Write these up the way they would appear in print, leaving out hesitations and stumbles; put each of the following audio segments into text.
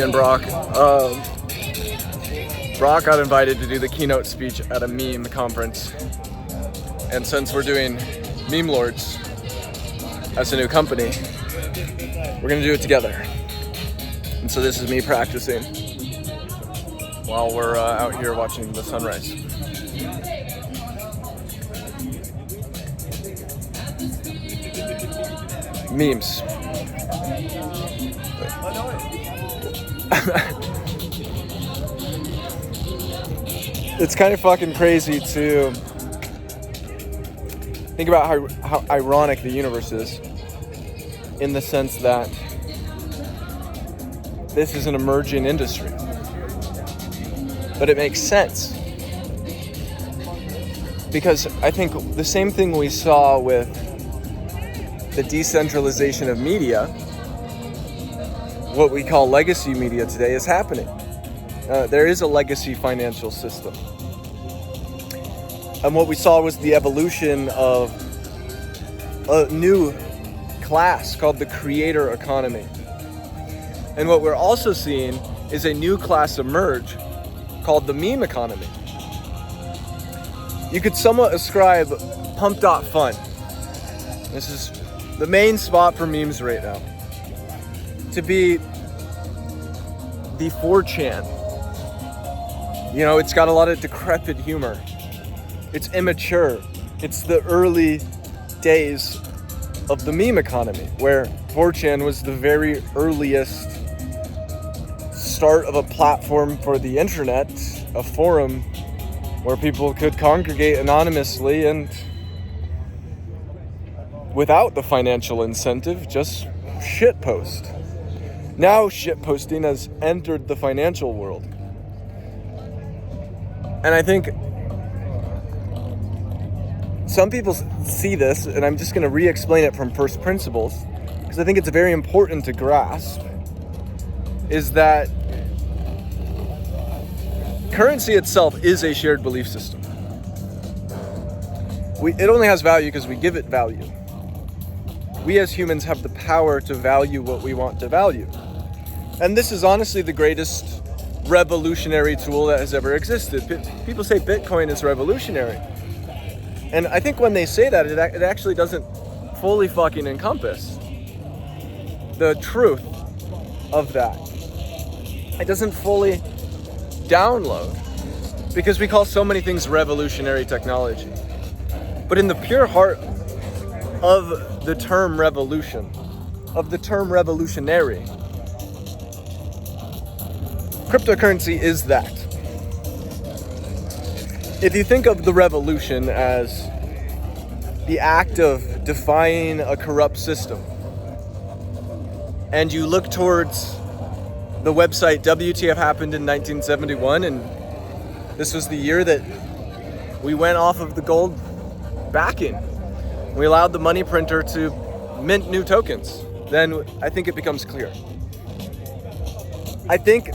And Brock. Brock got invited to do the keynote speech at a meme conference. And since we're doing Meme Lords as a new company, we're gonna do it together. And so this is me practicing while we're out here watching the sunrise. Memes. It's kind of fucking crazy to think about how ironic the universe is, in the sense that this is an emerging industry. But it makes sense. Because I think the same thing we saw with the decentralization of media, what we call legacy media today, is happening. There is a legacy financial system. And what we saw was the evolution of a new class called the creator economy. And what we're also seeing is a new class emerge called the meme economy. You could somewhat ascribe Pump.Fun. This is the main spot for memes right now, to be the 4chan. You know, it's got a lot of decrepit humor. It's immature. It's the early days of the meme economy, where 4chan was the very earliest start of a platform for the internet, a forum where people could congregate anonymously and without the financial incentive, just shitpost. Now shitposting has entered the financial world. And I think some people see this, and I'm just going to re-explain it from first principles, because I think it's very important to grasp, is that currency itself is a shared belief system. It only has value because we give it value. We as humans have the power to value what we want to value. And this is honestly the greatest revolutionary tool that has ever existed. People say Bitcoin is revolutionary. And I think when they say that, it actually doesn't fully fucking encompass the truth of that. It doesn't fully download, because we call so many things revolutionary technology. But in the pure heart of the term revolution, of the term revolutionary, cryptocurrency is that. If you think of the revolution as the act of defying a corrupt system, and you look towards the website WTF happened in 1971, and this was the year that we went off of the gold backing. We allowed the money printer to mint new tokens. Then I think it becomes clear. I think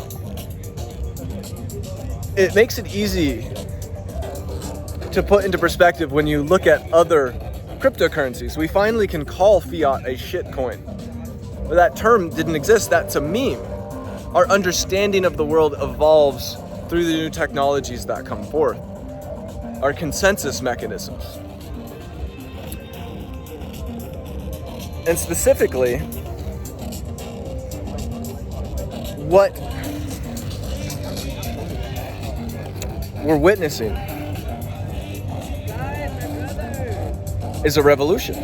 it makes it easy to put into perspective when you look at other cryptocurrencies. We finally can call fiat a shitcoin. But that term didn't exist. That's a meme. Our understanding of the world evolves through the new technologies that come forth. Our consensus mechanisms. And specifically, what we're witnessing is a revolution.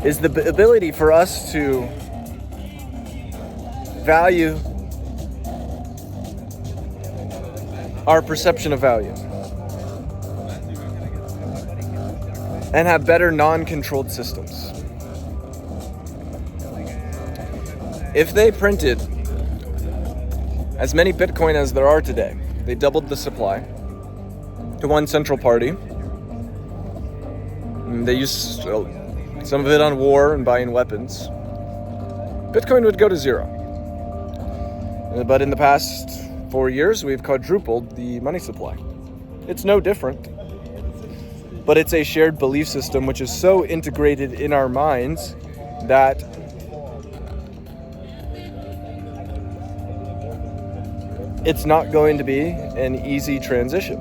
Is the ability for us to value our perception of value and have better non-controlled systems. If they printed as many Bitcoin as there are today, they doubled the supply to one central party. They used some of it on war and buying weapons. Bitcoin would go to zero. But in the past 4 years, we've quadrupled the money supply. It's no different. But it's a shared belief system which is so integrated in our minds that it's not going to be an easy transition.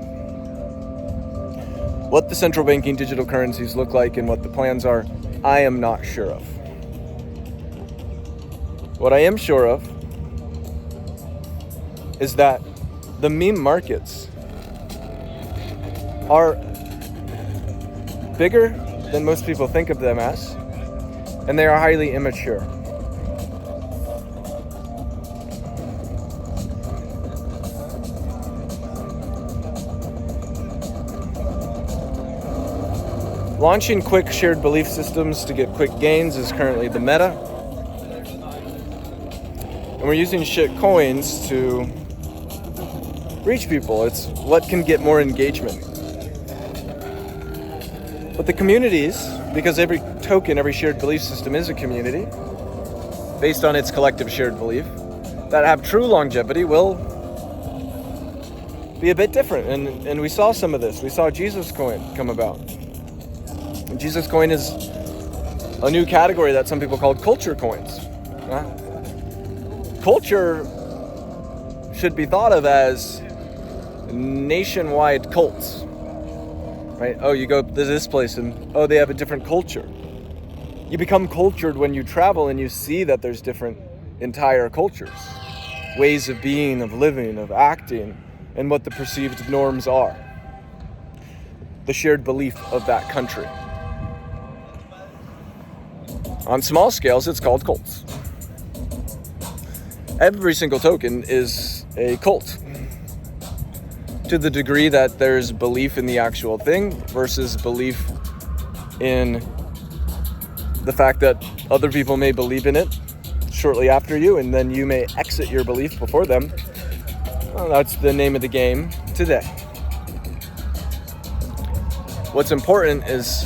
What the central banking digital currencies look like and what the plans are, I am not sure of. What I am sure of is that the meme markets are bigger than most people think of them as, and they are highly immature. Launching quick shared belief systems to get quick gains is currently the meta. And we're using shit coins to reach people. It's what can get more engagement. But the communities, because every token, every shared belief system is a community, based on its collective shared belief, that have true longevity will be a bit different. And we saw some of this. We saw Jesus coin come about. And Jesus coin is a new category that some people called culture coins. Culture should be thought of as nationwide cults, right? Oh, you go to this place and, oh, they have a different culture. You become cultured when you travel and you see that there's different entire cultures, ways of being, of living, of acting, and what the perceived norms are. The shared belief of that country. On small scales, it's called cults. Every single token is a cult, to the degree that there's belief in the actual thing versus belief in the fact that other people may believe in it shortly after you, and then you may exit your belief before them. Well, that's the name of the game today. What's important is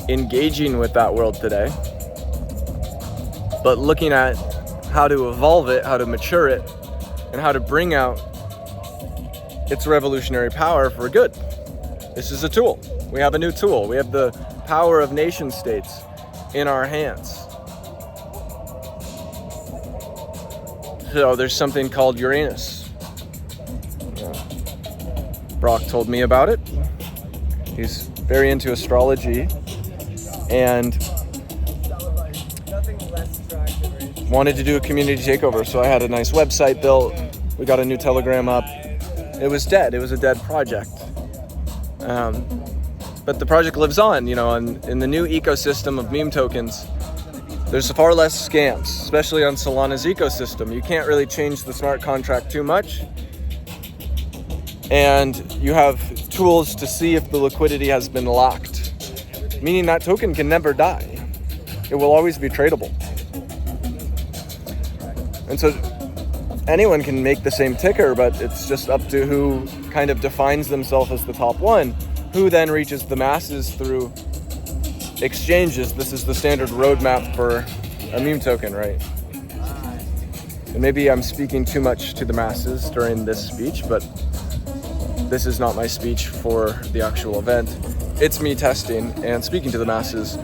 engaging with that world today, but looking at how to evolve it, how to mature it, and how to bring out its revolutionary power for good. This is a tool. We have a new tool. We have the power of nation states in our hands. So there's something called Uranus. Brock told me about it. He's very into astrology and wanted to do a community takeover, so I had a nice website built. We got a new Telegram up. It was dead. It was a dead project. But the project lives on, and in the new ecosystem of meme tokens, there's far less scams, especially on Solana's ecosystem. You can't really change the smart contract too much. And you have tools to see if the liquidity has been locked, meaning that token can never die. It will always be tradable. And so anyone can make the same ticker, but it's just up to who kind of defines themselves as the top one, who then reaches the masses through exchanges. This is the standard roadmap for a meme token, right? And maybe I'm speaking too much to the masses during this speech, but this is not my speech for the actual event. It's me testing and speaking to the masses,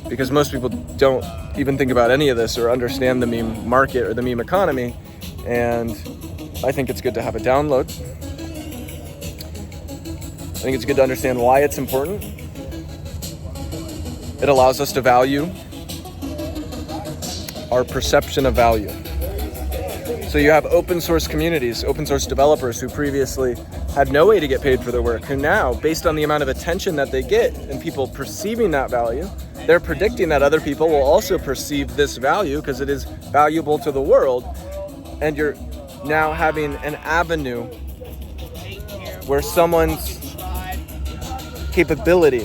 because most people don't even think about any of this or understand the meme market or the meme economy, and I think it's good to have a download. I think it's good to understand why it's important. It allows us to value our perception of value. So you have open source communities, open source developers who previously had no way to get paid for their work, who now, based on the amount of attention that they get and people perceiving that value, they're predicting that other people will also perceive this value because it is valuable to the world. And you're now having an avenue where someone's capability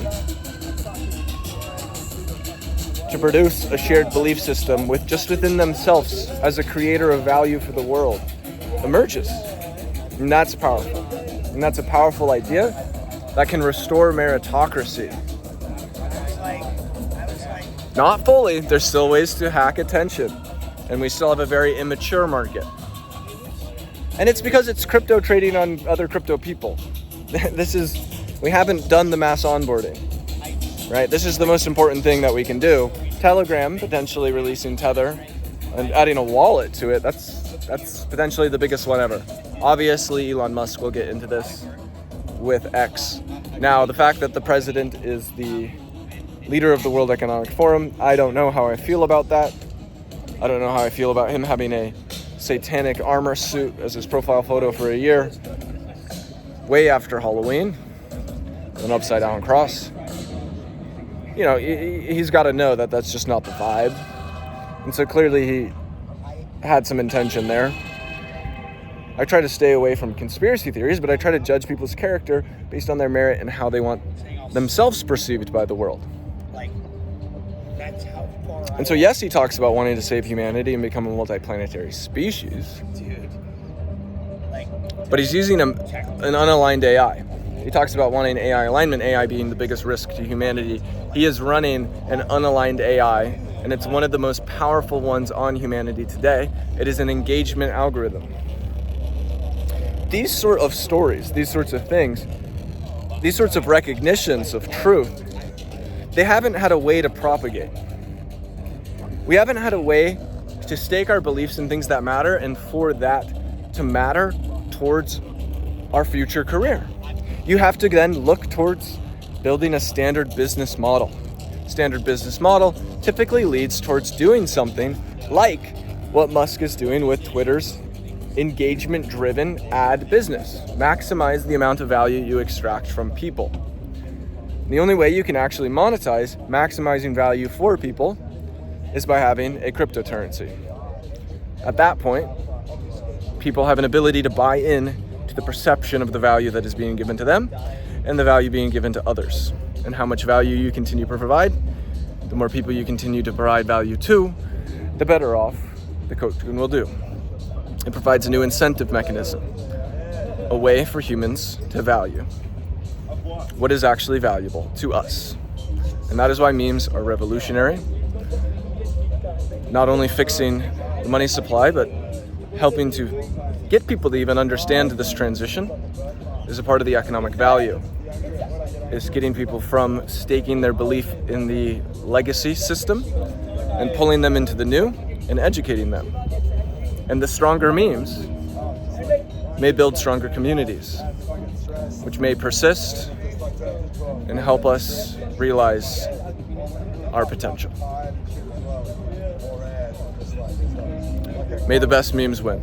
to produce a shared belief system within themselves as a creator of value for the world emerges. And that's powerful. And that's a powerful idea that can restore meritocracy. Not fully, there's still ways to hack attention, and we still have a very immature market. And it's because it's crypto trading on other crypto people. We haven't done the mass onboarding, right? This is the most important thing that we can do. Telegram potentially releasing Tether And adding a wallet to it, that's potentially the biggest one ever. Obviously, Elon Musk will get into this with X. Now, the fact that the president is the leader of the World Economic Forum, I don't know how I feel about that. I don't know how I feel about him having a satanic armor suit as his profile photo for a year, way after Halloween, an upside down cross. You know, he's got to know that that's just not the vibe. And so clearly he had some intention there. I try to stay away from conspiracy theories, but I try to judge people's character based on their merit and how they want themselves perceived by the world. And so yes, he talks about wanting to save humanity and become a multiplanetary species. But he's using an unaligned AI. He talks about wanting AI alignment, AI being the biggest risk to humanity. He is running an unaligned AI, and it's one of the most powerful ones on humanity today. It is an engagement algorithm. These sort of stories, these sorts of things, these sorts of recognitions of truth, they haven't had a way to propagate. We haven't had a way to stake our beliefs in things that matter and for that to matter towards our future career. You have to then look towards building a standard business model. Standard business model typically leads towards doing something like what Musk is doing with Twitter's engagement-driven ad business. Maximize the amount of value you extract from people. The only way you can actually monetize maximizing value for people is by having a cryptocurrency. At that point, people have an ability to buy in to the perception of the value that is being given to them and the value being given to others. And how much value you continue to provide, the more people you continue to provide value to, the better off the token will do. It provides a new incentive mechanism, a way for humans to value what is actually valuable to us. And that is why memes are revolutionary. Not only fixing the money supply, but helping to get people to even understand this transition is a part of the economic value. Is getting people from staking their belief in the legacy system and pulling them into the new and educating them. And the stronger memes may build stronger communities, which may persist and help us realize our potential. May the best memes win.